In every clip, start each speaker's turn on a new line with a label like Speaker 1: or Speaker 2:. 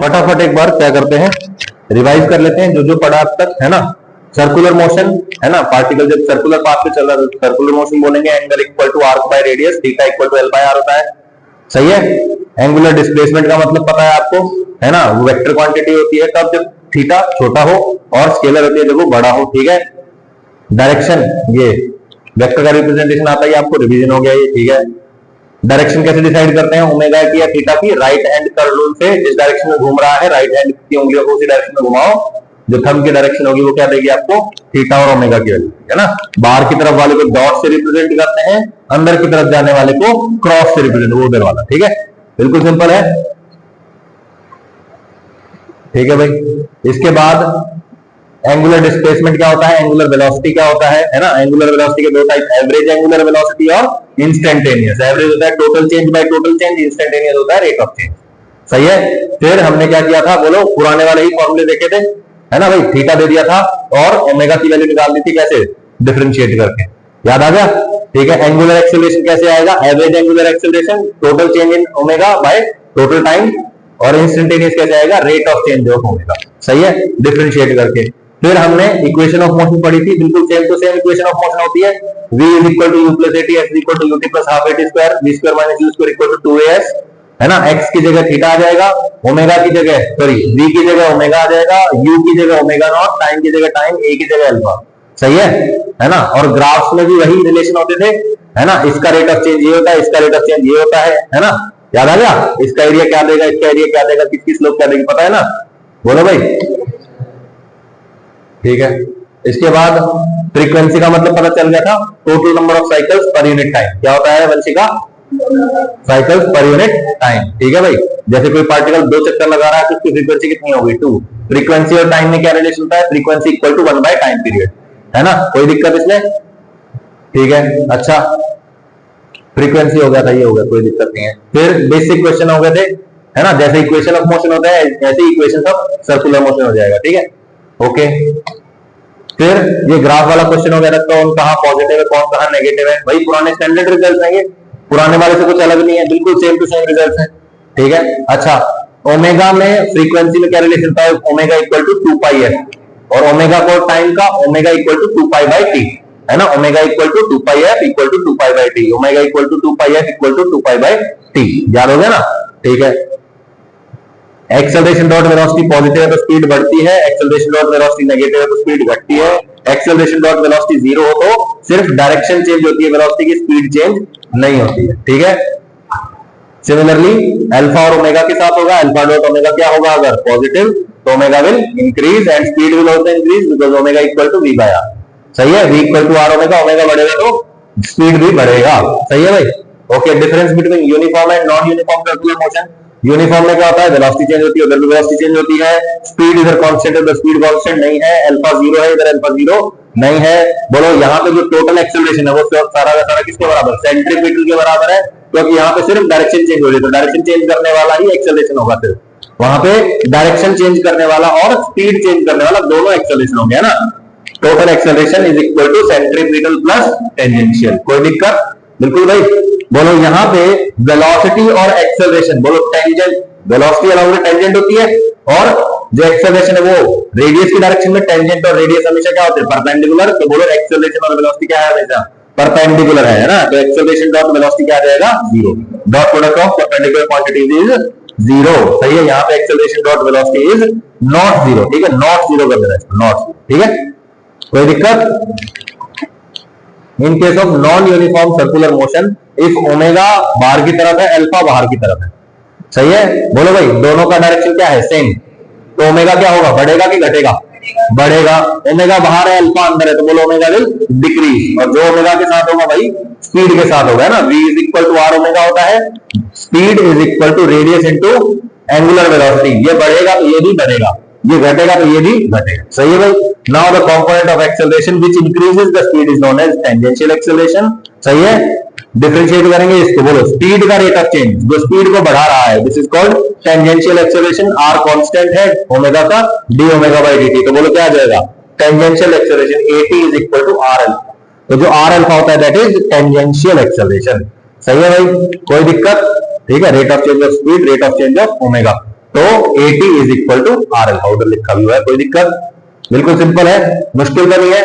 Speaker 1: फटाफट एक बार क्या करते हैं, रिवाइज कर लेते हैं जो जो पढ़ा अब तक, है ना। सर्कुलर मोशन, है ना, पार्टिकल जब सर्कुलर पाथ पे चल रहा है सर्कुलर मोशन बोलेंगे, angle equal to arc by radius, theta equal to l by r होता है, सही है। एंगुलर डिस्प्लेसमेंट का मतलब पता है आपको, है ना, वो वेक्टर क्वांटिटी होती है कब, जब थीटा छोटा हो, और स्केलर होती है जब वो बड़ा हो, ठीक है। डायरेक्शन, ये वेक्टर का रिप्रेजेंटेशन आता है, आपको रिवीजन हो गया ये, ठीक है। डायरेक्शन कैसे डिसाइड करते हैं, ओमेगा की या थीटा की, राइट हैंड कर्व रूल से, जिस डायरेक्शन में घूम रहा है राइट हैंड की उंगलियों को उसी डायरेक्शन में घुमाओ, जो थंब की डायरेक्शन होगी वो क्या देगी आपको, थीटा और ओमेगा की वैल्यू, है ना। बाहर की तरफ वाले को डॉट से रिप्रेजेंट करते हैं, अंदर की तरफ जाने वाले को क्रॉस से रिप्रेजेंट, वो उधर वाला, ठीक है। बिल्कुल सिंपल है, ठीक है भाई। इसके बाद एंगुलर डिस्प्लेसमेंट क्या होता है, एंगुलर वेलोसिटी क्या होता है ना। एंगुलर वेलोसिटी के दो टाइप, एवरेज एंगुलर वेलोसिटी और इंस्टेंटेनियस। एवरेज होता है total change by total change, instantaneous होता है रेट ऑफ चेंज, सही है। फिर हमने क्या किया था, बोलो, पुराने वाले ही फॉर्मूले देखे थे, है ना भाई। थीटा दे दिया था और ओमेगा की वैल्यू निकाल दी थी, कैसे, डिफरेंशिएट करके, याद आ गया, ठीक है। एंगुलर एक्सेलरेशन कैसे आएगा, average angular acceleration total change in omega by total time, और इंस्टेंटेनियस कैसे आएगा, rate of change of omega, सही है, डिफरेंशिएट करके। फिर हमने इक्वेशन ऑफ मोशन पढ़ी थी, बिल्कुल same to same equation of motion होती है, v is equal to u plus at, x is equal to ut plus half at square, v square minus u square equal to 2as, है ना। x की जगह theta आ जाएगा, omega की जगह, sorry, v की जगह ओमेगा आ जाएगा, u की जगह ओमेगा नॉट, टाइम की जगह टाइम, a की जगह अल्फा, सही है ना। और ग्राफ्स में भी वही रिलेशन होते थे, है ना। इसका रेट ऑफ चेंज ये होता है, इसका रेट ऑफ चेंज ये होता है ना। याद आ गया, इसका एरिया क्या देगा, इसका एरिया क्या देगा, किसकी स्लोप क्या देगी, पता है ना, बोलो भाई, ठीक है। इसके बाद फ्रीक्वेंसी का मतलब पता चल गया था, total number of cycles per unit time, क्या होता है Vanshika, cycles per unit time, ठीक है भाई। जैसे कोई पार्टिकल 2 चक्कर लगा रहा है तो उसकी फ्रीक्वेंसी कितनी होगी, 2। फ्रीक्वेंसी और टाइम में क्या रिलेशन होता है, frequency equal to 1 by time period, है ना। कोई दिक्कत इसमें, ठीक है। अच्छा, फ्रीक्वेंसी हो गया था, ये हो गया, कोई दिक्कत नहीं है। फिर बेसिक क्वेश्चन हो गए थे, है ना। जैसे इक्वेशन ऑफ मोशन होता है ऐसे इक्वेशन ऑफ सर्कुलर मोशन हो जाएगा, ठीक है, ओके। फिर ये ग्राफ वाला क्वेश्चन हो गया, कौन कहां पॉजिटिव है कौन कहां नेगेटिव है, वही पुराने स्टैंडर्ड रिजल्ट हैं ये, पुराने वाले से कुछ अलग नहीं है, बिल्कुल सेम टू सेम रिजल्ट है, ठीक है। अच्छा, ओमेगा में फ्रीक्वेंसी में क्या रिलेशन था, omega equal to 2 pi f, और ओमेगा को टाइम का, omega equal to 2 pi by t, है ना। Omega equal to 2 pi f equal to 2 pi by t, omega equal to 2 pi f equal to 2 pi by t, याद हो गया ना, ठीक है। एक्सेलरेशन डॉट वेलोसिटी पॉजिटिव है तो स्पीड बढ़ती है, एक्सेलरेशन डॉट वेलोसिटी नेगेटिव है तो स्पीड घटती है। एक्सेलरेशन डॉट वेलोसिटी 0 हो तो सिर्फ डायरेक्शन चेंज होती है, वेलोसिटी की स्पीड चेंज नहीं होती है, ठीक है। सिमिलरली अल्फा और ओमेगा के साथ होगा, अल्फा डॉट ओमेगा क्या होगा, अगर पॉजिटिव तो omega will increase and speed will also increase because omega equal to v by r, सही है। v equal to r omega, omega बढ़ेगा तो स्पीड भी बढ़ेगा, सही है भाई, okay. Difference between uniform and non uniform circular motion, uniform में क्या होता है, वेलोसिटी चेंज होती है, उधर भी वेलोसिटी चेंज होती है, स्पीड इधर कांस्टेंट है उधर स्पीड कांस्टेंट नहीं है, अल्फा 0 है इधर अल्फा 0 नहीं है। बोलो यहाँ पे जो टोटल एक्सेलरेशन है वो सारा का सारा किसके बराबर, सेंट्रीपिटल के बराबर है, क्योंकि यहाँ पे सिर्फ डायरेक्शन चेंज हो रही है, तो डायरेक्शन चेंज करने वाला ही एक्सेलरेशन होगा, सिर्फ वहां पे डायरेक्शन चेंज करने वाला और स्पीड चेंज करने वाला दोनों एक्सेलरेशन होंगे, है ना। Total acceleration is equal to centripetal plus tangential, कोई दिक्कत, बिल्कुल भाई। बोलो यहाँ पे वेलोसिटी और एक्सेलरेशन, बोलो tangent, velocity along the tangent होती है, और जो एक्सेलरेशन है वो रेडियस की डायरेक्शन में, टेंजेंट और रेडियस हमेशा क्या होते हैं, परपेंडिकुलर, तो बोलो एक्सेलरेशन और वेलोसिटी क्या है, हमेशा परपेंडिकुलर है ना। तो एक्सेलरेशन डॉट वेलोसिटी क्या आ जाएगा, 0, dot product of perpendicular quantities is 0, सही है। यहाँ पे acceleration dot velocity is not 0, ठीक है, नॉट 0 कर देना इसको, नॉट 0, ठीक है, कोई दिक्कत। In case of non uniform circular motion, if omega बाहर की तरफ है, अल्फा बाहर की तरफ है, सही है। बोलो भाई दोनों का डायरेक्शन क्या है, सेम, तो ओमेगा क्या होगा, बढ़ेगा कि घटेगा, बढ़ेगा। ओमेगा बाहर है अल्फा अंदर है, तो बोलो ओमेगा विल डिक्रीज, और जो ओमेगा के साथ होगा भाई स्पीड के साथ होगा, है ना। v is equal to r omega होता है, speed is equal to radius into angular velocity, ये बढ़ेगा तो ये भी बढ़ेगा, ये घटेगा तो ये भी घटेगा, सही है भाई। Now the component of acceleration which increases the speed is known as tangential acceleration, सही है। डिफरेंशिएट करेंगे इसको, बोलो स्पीड का रेट ऑफ चेंज, जो स्पीड को बढ़ा रहा है, this is called tangential acceleration, r constant है ओमेगा का, d ओमेगा बाय dt, तो बोलो क्या आ जाएगा, tangential acceleration at is equal to r alpha, तो जो r अल्फा होता है दैट इज टेंजेंशियल एक्सेलरेशन, सही है भाई, कोई दिक्कत, ठीक है। Rate of change of speed, rate of change of omega, तो AT is equal to RL, उधर लिखा भी हुआ है, कोई दिक्कत, बिल्कुल सिंपल है, मुश्किल तो नहीं है,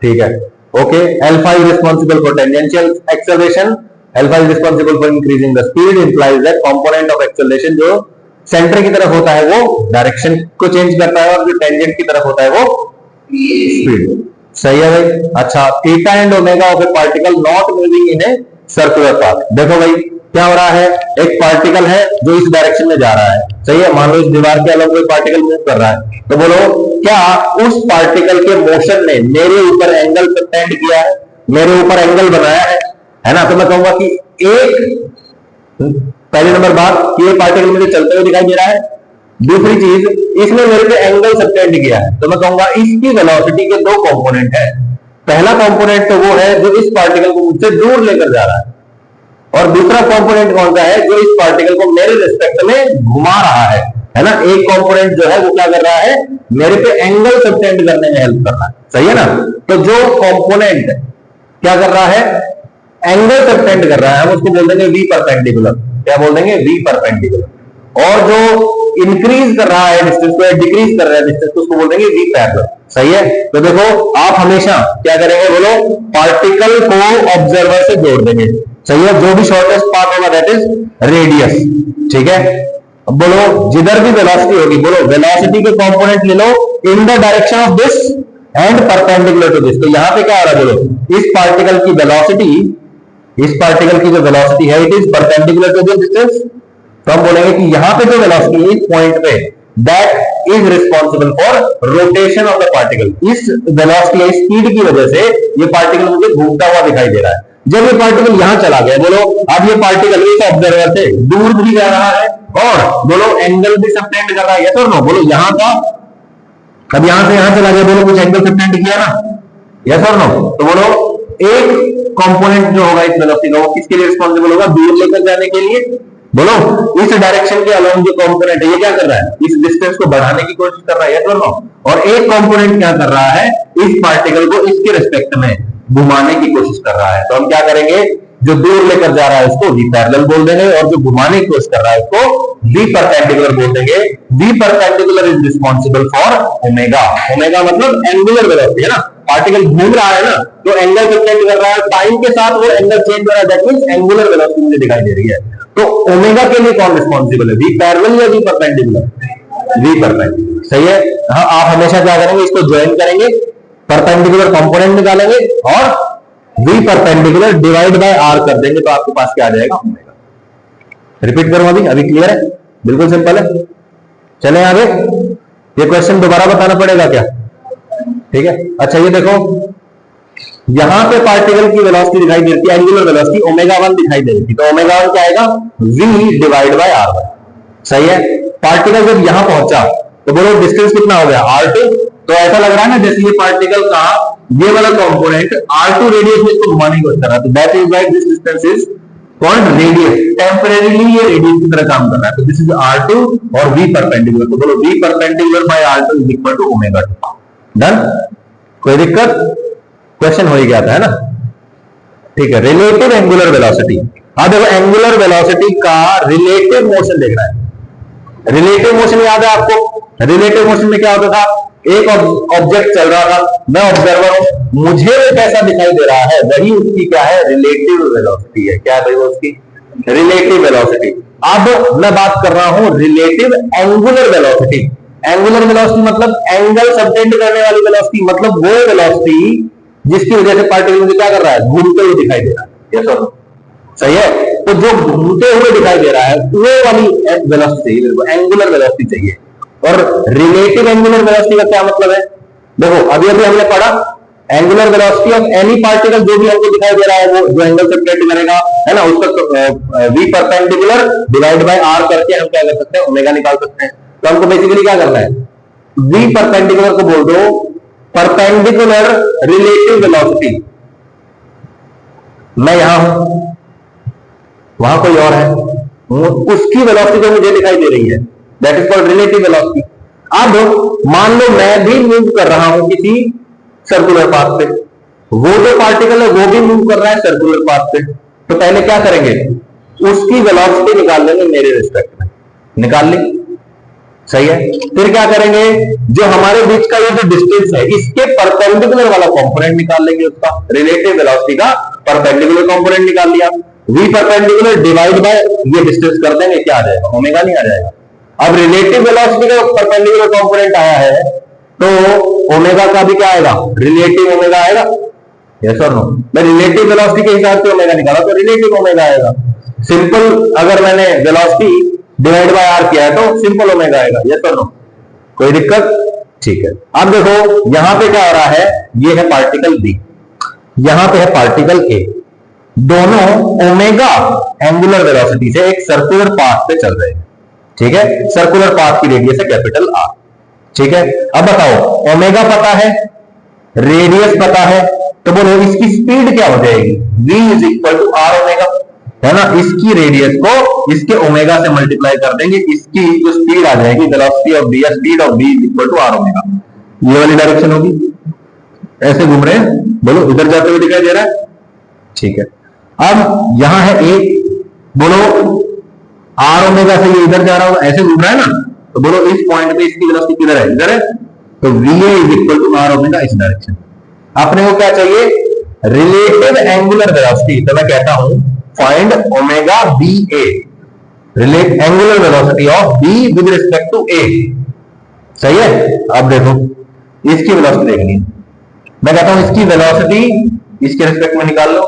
Speaker 1: ठीक है। Okay, alpha is responsible for tangential acceleration, alpha is responsible for increasing the speed, implies that component of acceleration जो सेंटर की तरफ होता है वो डायरेक्शन को चेंज करता है, और जो टेंजेंट की तरफ होता है वो स्पीड। सही है भाई। अच्छा, theta and omega of A particle not moving in A circular path. देखो भाई क्या हो रहा है, एक पार्टिकल है जो इस डायरेक्शन में जा रहा है, सही है, मान लो इस दीवार के अलग कोई पार्टिकल मूव कर रहा है, तो बोलो क्या उस पार्टिकल के मोशन ने मेरे ऊपर एंगल सब्टेंड किया है, मेरे ऊपर एंगल बनाया है ना? तो मैं कहूंगा कि एक, पहले नंबर बात कि ये पार्टिकल मुझे चलते हुए दिखाई दे रहा है, दूसरी चीज इसने मेरे पे एंगल सब्टेंड किया है, तो मैं कहूंगा इसकी वेलोसिटी के दो कंपोनेंट है। पहला कंपोनेंट तो वो है जो इस पार्टिकल को मुझसे दूर लेकर जा रहा है, और दूसरा कंपोनेंट कौन सा है, जो इस पार्टिकल को मेरे रिस्पेक्ट में घुमा रहा है ना? एक कंपोनेंट जो है वो क्या कर रहा है, मेरे पे एंगल सब्टेंड करने में हेल्प कर रहा है, सही है ना? तो जो कंपोनेंट क्या कर रहा है, एंगल सब्टेंड कर रहा है, हम उसको बोल देंगे वी परपेंडिकुलर। क्या बोल देंगे? V perpendicular. और जो इंक्रीज कर रहा है डिस्टेंस को, डिक्रीज कर रहा है डिस्टेंस को, उसको बोल देंगे वी पैरेलल। सही है? तो देखो आप हमेशा क्या करेंगे, बोलो पार्टिकल को ऑब्जर्वर से जोड़ देंगे, सही है, जो भी शॉर्टेस्ट पाथ होगा दैट इज रेडियस, ठीक है। अब बोलो जिधर भी वेलोसिटी होगी, बोलो वेलोसिटी के कंपोनेंट ले लो in the direction of this and perpendicular to this. तो यहां पे क्या आ रहा है, बोलो इस पार्टिकल की वेलोसिटी, इस पार्टिकल की जो वेलोसिटी है it is perpendicular to this distance. तो हम बोलेंगे कि यहां पे जो वेलोसिटी है इस पॉइंट पे that is responsible for rotation of the particle. इस वेलोसिटी या स्पीड की वजह से ये पार्टिकल मुझे घूमता हुआ दिखाई दे रहा है। जब ये पार्टिकल यहां चला गया, बोलो अब ये पार्टिकल इस ऑब्जर्वर से दूर भी जा रहा है और बोलो एंगल भी सब्टेंड कर रहा है, यस और नो? बोलो यहां का, अब यहां से यहां चला गया, बोलो कुछ एंगल सब्टेंड किया ना, यस और नो? तो बोलो एक कंपोनेंट जो होगा इस वेलोसिटी का वो किसके लिए रिस्पॉन्सिबल होगा, दूर लेकर जाने के लिए। बोलो इस डायरेक्शन के अलोंग जो कंपोनेंट है ये क्या कर रहा है, इस डिस्टेंस को बढ़ाने की कोशिश कर रहा है, यस और नो? और एक कंपोनेंट क्या कर रहा है, इस पार्टिकल को इसके रिस्पेक्ट में घुमाने की कोशिश कर रहा है। तो हम क्या करेंगे, जो दूर लेकर जा रहा है उसको वी पैरेलल बोल देंगे, और जो घुमाने की कोशिश कर रहा है उसको वी परपेंडिकुलर बोल देंगे। V perpendicular is responsible for omega. Omega मतलब एंगुलर वेलोसिटी है ना, पार्टिकल घूम रहा है ना, तो एंगल सब्टेंड कर रहा है, टाइम के साथ वो एंगल चेंज हो रहा है, दैट मींस एंगुलर वेलोसिटी मुझे दिखाई दे रही है। तो ओमेगा के लिए कौन रिस्पॉन्सिबल है, वी पैरेलल या वी परपेंडिकुलर? वी परपेंडिकुलर, सही है। हाँ, आप हमेशा क्या करेंगे, इसको ज्वाइन करेंगे, परपेंडिकुलर कंपोनेंट निकालेंगे और v perpendicular divide by r कर देंगे, तो आपके पास क्या आ जाएगा, ओमेगा। रिपीट करूं अभी क्लियर है, बिल्कुल सिंपल है। चले आगे, ये क्वेश्चन दोबारा बताना पड़ेगा क्या? ठीक है। अच्छा ये देखो, यहां पे पार्टिकल की वेलोसिटी दिखाई दे रही है, एंगुलर वेलोसिटी ओमेगा 1 दिखाई दे रही थी, तो ओमेगा 1 क्या आएगा, v डिवाइड बाय r1। सही है। पार्टिकल जब यहां पहुंचा तो बोलो डिस्टेंस कितना हो गया, r2। तो ऐसा लग रहा है ना जैसे ये पार्टिकल का ये वाला कंपोनेंट r2 रेडियस में इसको घुमाने की कोशिश कर रहा है, तो that is why this distance is called radius. Temporarily ये रेडियस की तरह काम कर रहा है, तो दिस इज r2 और v परपेंडिकुलर। तो बोलो v perpendicular by r2 is equal to omega 2। Done, कोई दिक्कत? क्वेश्चन हो ही गया था, है ना? ठीक है। रिलेटिव एंगुलर वेलोसिटी, अब देखो एंगुलर वेलोसिटी का रिलेटिव मोशन देखना है। रिलेटिव मोशन याद है आपको? रिलेटिव मोशन में क्या होता था, एक ऑब्जेक्ट चल रहा था, मैं ऑब्जर्वर हूं, मुझे वो कैसा दिखाई दे रहा है, वही उसकी क्या है, रिलेटिव वेलोसिटी है। क्या है भाई वो उसकी रिलेटिव वेलोसिटी। अब मैं बात कर रहा हूं relative angular velocity. Angular velocity मतलब एंगल सब्टेंड करने वाली वेलोसिटी, मतलब वो वेलोसिटी जिसकी वजह से पार्टिकल मुझे क्या कर रहा है, घूमते हुए दिखाई दे रहा है, यस और सही है। तो जो घूमते हुए दिखाई दे रहा है वो वाली वेलोसिटी चाहिए मेरे को, एंगुलर वेलोसिटी चाहिए। और रिलेटिव एंगुलर वेलोसिटी का क्या मतलब है, देखो अभी अभी हमने पढ़ा angular velocity of any particle, जो भी हमको दिखाई दे रहा है वो जो एंगल सब्टेंड करेगा, है ना, उसका v perpendicular divide by r करके हम क्या कर सकते हैं, ओमेगा निकाल सकते हैं। तो हमको बेसिकली क्या करना है, वी परपेंडिकुलर को बोल दो परपेंडिकुलर रिलेटिव वेलोसिटी। मैं यहां हूं, वहां कोई और है, उसकी वेलोसिटी जो मुझे दिखाई दे रही है that is called relative velocity. अब मान लो मैं भी मूव कर रहा हूं किसी सर्कुलर पाथ पे, वो जो पार्टिकल है वो भी मूव कर रहा है सर्कुलर पाथ पे, तो पहले क्या करेंगे, उसकी वेलोसिटी निकाल लेंगे मेरे रिस्पेक्ट में, निकाल ली। सही है। फिर क्या करेंगे, जो हमारे बीच का ये जो डिस्टेंस है इसके परपेंडिकुलर वाला कंपोनेंट निकाल लेंगे, उसका रिलेटिव वेलोसिटी का परपेंडिकुलर कंपोनेंट निकाल लिया, v परपेंडिकुलर डिवाइड बाय ये डिस्टेंस कर देंगे, क्या आ जाएगा, ओमेगा नहीं आ जाएगा। अब रिलेटिव वेलोसिटी का परपेंडिकुलर कंपोनेंट आया है तो ओमेगा का भी क्या आएगा, रिलेटिव ओमेगा आएगा, यस और नो। मैं रिलेटिव वेलोसिटी के हिसाब से ओमेगा निकाला तो रिलेटिव ओमेगा आएगा। सिंपल अगर मैंने वेलोसिटी डिवाइड बाय आर किया है तो सिंपल ओमेगा आएगा, यस और नो, कोई दिक्कत, ठीक है। अब देखो यहां पे क्या हो रहा है, ये है पार्टिकल बी, यहां पे है पार्टिकल ए, दोनों ओमेगा एंगुलर वेलोसिटी से एक सर्कुलर पाथ पे चल रहे हैं, ठीक है। सर्कुलर पाथ की रेडियस है कैपिटल आर, ठीक है। अब बताओ ओमेगा पता है, रेडियस पता है, तो बोलो इसकी स्पीड क्या हो जाएगी, v is equal to r omega, है ना। इसकी रेडियस को इसके ओमेगा से मल्टीप्लाई कर देंगे, इसकी जो स्पीड आ जाएगी velocity of b, speed of b is equal to r omega, ये वाली डायरेक्शन होगी। ऐसे घूम रहे हैं, बोलो इधर जाते हुए दिखाई दे रहा है, ठीक है। अब यहां है ए, बोलो आर ओमेगा से ये इधर जा रहा होगा, ऐसे घूम रहा है ना, तो बोलो इस पॉइंट पे इसकी वेलोसिटी किधर है, इधर है, तो v is equal to r omega इस डायरेक्शन। अपने को क्या चाहिए, रिलेटिव एंगुलर वेलोसिटी, तो मैं कहता हूं find omega B A, relate angular velocity of B with respect to A, सही है। अब देखो इसकी वेलोसिटी देखनी है, मैं कहता हूं इसकी वेलोसिटी इसके रिस्पेक्ट में निकाल लो,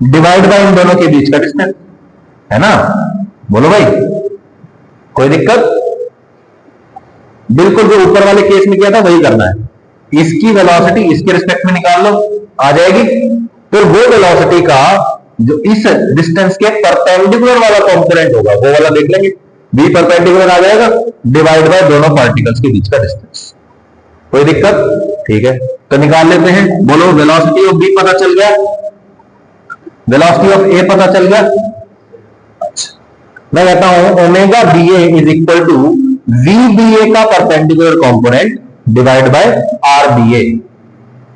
Speaker 1: डिवाइड बाय इन दोनों के बीच का डिस्टेंस, है ना। बोलो भाई कोई दिक्कत, बिल्कुल जो ऊपर वाले केस में किया था वही करना है, इसकी वेलोसिटी इसके रिस्पेक्ट में निकाल लो, आ जाएगी। फिर वो वेलोसिटी का जो इस डिस्टेंस के परपेंडिकुलर वाला कंपोनेंट होगा वो वाला देख लेंगे, v परपेंडिकुलर आ जाएगा, डिवाइड बाय दोनों पार्टिकल्स के बीच का डिस्टेंस, कोई दिक्कत, ठीक है। तो निकाल लेते हैं, बोलो वेलोसिटी ऑफ b पता चल गया, वेलोसिटी ऑफ a पता चल गया। अच्छा मैं कहता हूं omega B A is equal to V B A का perpendicular component divide by R B A,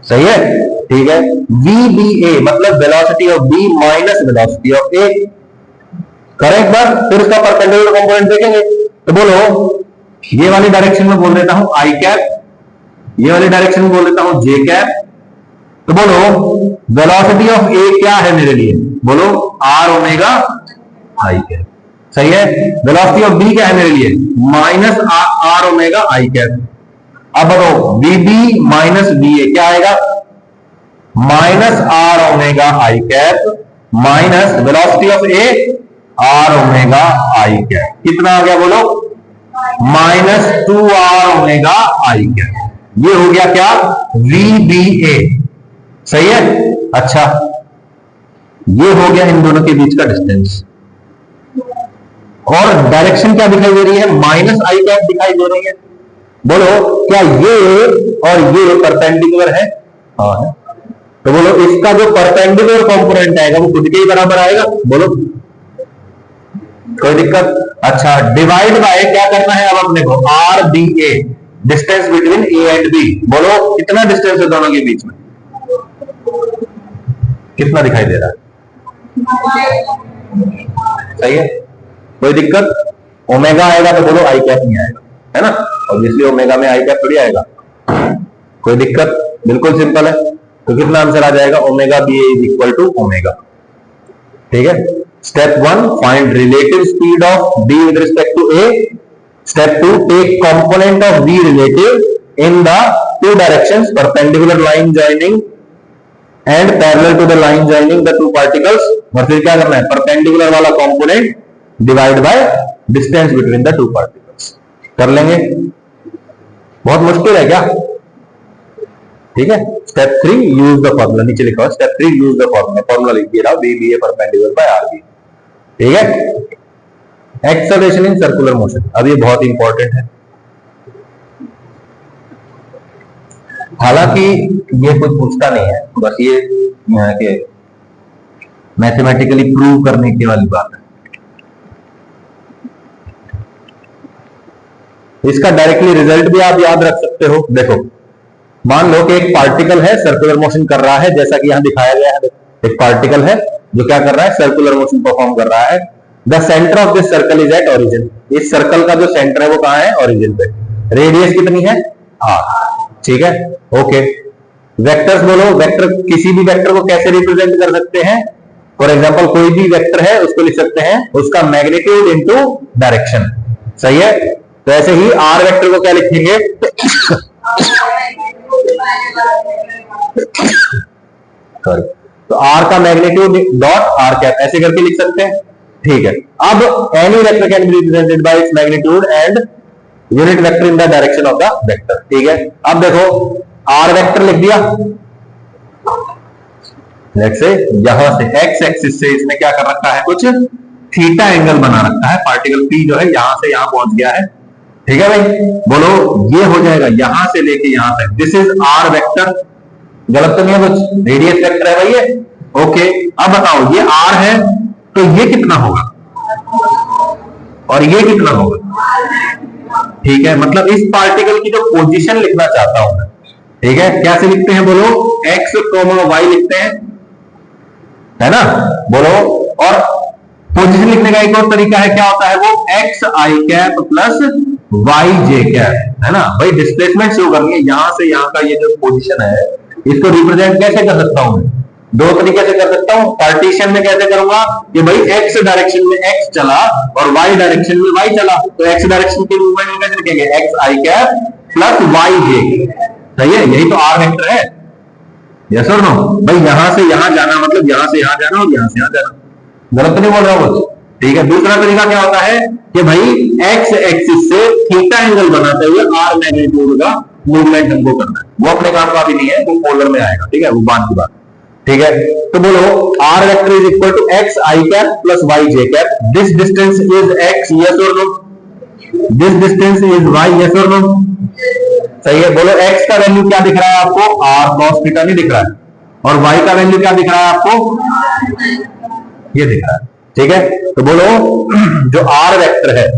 Speaker 1: सही है, ठीक है। वी बी ए मतलब velocity of B minus velocity of A, correct बात। फिर उसका परपेंडिकुलर कंपोनेंट देखेंगे, तो बोलो ये वाली डायरेक्शन में बोल देता हूं आई कैप, ये वाली डायरेक्शन में बोल देता हूं जे कैप, तो बोलो वेलोसिटी ऑफ ए क्या है मेरे लिए, बोलो आर ओमेगा आई कैप, सही है। वेलोसिटी ऑफ बी क्या है मेरे लिए, minus r omega i cap. अब बताओ v b minus v a क्या आएगा, minus r omega i cap minus velocity of a r omega i cap, कितना आ गया बोलो, minus 2 r omega i cap, ये हो गया क्या, वी बी ए, सही है। अच्छा ये हो गया इन दोनों के बीच का डिस्टेंस, और डायरेक्शन क्या दिखाई दे रही है, माइनस आई कैप दिखाई दे रही है। बोलो क्या ये और ये परपेंडिकुलर है, हाँ है, तो बोलो इसका जो परपेंडिकुलर कंपोनेंट आएगा वो खुद के ही बराबर आएगा, बोलो कोई दिक्कत। अच्छा डिवाइड बाय क्या करना है अब अपने को, r B a, distance between a and b, बोलो कितना डिस्टेंस है दोनों के बीच में, कितना दिखाई दे रहा है, सही है, कोई दिक्कत। ओमेगा आएगा तो बोलो आई कैप नहीं आएगा, है ना, ऑब्वियसली ओमेगा में आई कैप थोड़ी आएगा, कोई दिक्कत, बिल्कुल सिंपल है। तो कितना आंसर आ जाएगा, omega b is equal to omega, ठीक है। Step 1 find relative speed of B with respect to a, step 2 take component of b relative in the two directions, perpendicular line joining and parallel to the line joining the two particles, और फिर क्या करना है, perpendicular वाला component divide by distance between the two particles, कर लेंगे। बहुत मुश्किल है क्या, ठीक है। स्टेप 3 यूज द फॉर्मूला, नीचे लिखा हुआ step 3 use the formula, formula लिख दिया b b a perpendicular by are b, ठीक है। एक्सेलरेशन इन सर्कुलर मोशन, अब ये बहुत इंपॉर्टेंट है, हालांकि ये कुछ पूछता नहीं है, बस ये यहाँ के मैथमेटिकली प्रूव करने की वाली बात है। इसका डायरेक्टली रिजल्ट भी आप याद रख सकते हो। देखो मान लो कि एक पार्टिकल है सर्कुलर मोशन कर रहा है, जैसा कि यहां दिखाया गया है, एक पार्टिकल है जो क्या कर रहा है, सर्कुलर मोशन परफॉर्म कर रहा है। The centre of this circle is at origin, इस सर्कल का जो सेंटर है वो कहां है, ओरिजिन पे। रेडियस कितनी है, आर। ठीक है, ओके। वेक्टर्स बोलो, वेक्टर, किसी भी वेक्टर को कैसे रिप्रेजेंट कर सकते हैं? फॉर एग्जांपल कोई भी वेक्टर है उसको लिख सकते हैं उसका मैग्नीट्यूड इनटू डायरेक्शन। सही है, तो ऐसे ही आर वेक्टर को क्या लिखेंगे? सॉरी, तो आर का मैग्नीट्यूड डॉट आर कैप ऐसे करके लिख सकते हैं। ठीक है, अब any vector can be represented by its magnitude and unit vector in the direction of the vector. ठीक है, अब देखो आर वेक्टर लिख दिया, लेट्स से यहां से एक्स एक्सिस से इसने क्या कर रखा है, कुछ थीटा एंगल बना रखा है। पार्टिकल पी जो है यहां से यहां पहुंच गया है। ठीक है भाई, बोलो ये हो जाएगा यहां से लेके यहां तक, दिस इज आर वेक्टर। गलत तो नहीं है कुछ, रेडियस वेक्टर है भाई ये। ओके, अब बताओ ये आर है तो ये कितना होगा और ये कितना होगा? ठीक है, मतलब इस पार्टिकल की जो पोजीशन लिखना चाहता हूं मैं। ठीक है, कैसे लिखते हैं बोलो? एक्स कोमा वाई लिखते हैं, है ना? बोलो, और पोजीशन लिखने का एक और तरीका है, क्या होता है वो? X i cap plus y j cap, है ना भाई? डिस्प्लेसमेंट शो करनी है, यहां से यहां का ये जो पोजीशन है इसको रिप्रेजेंट कैसे कर सकता हूं मैं? दो तरीके से कर सकता हूं। पार्टीशन में कैसे करूंगा कि भाई एक्स डायरेक्शन में एक्स चला और वाई डायरेक्शन में वाई चला, तो एक्स डायरेक्शन की मूवमेंट में कैसे लिखेंगे? X i cap plus y जे। सही है, यही तो आर वेक्टर है। यस और नो भाई? यहां से यहां जाना मतलब यहां से यहां जाना और यहां से यहां जाना। गलत तो नहीं बोल रहा हूं कुछ? ठीक है, दूसरा तरीका क्या होता है कि भाई एक्स एक्सिस से थीटा एंगल बनाते हुए आर मैग्नीट्यूड का मूवमेंट हमको करना है। वो अपने काम का भी नहीं है, वो पोलर में आएगा। ठीक है, वो बाद की बात। ठीक है, तो बोलो R vector is equal to x i cap plus y j cap. This distance is x, yes और no? This distance is y, yes और नो? सही है, बोलो एक्स का वैल्यू क्या दिख रहा है आपको? आर कॉस थीटा नहीं दिख रहा है, और वाई का वैल्यू क्या दिख रहा है आपको? ये दिख रहा है। ठीक है, तो बोलो जो आर वेक्टर है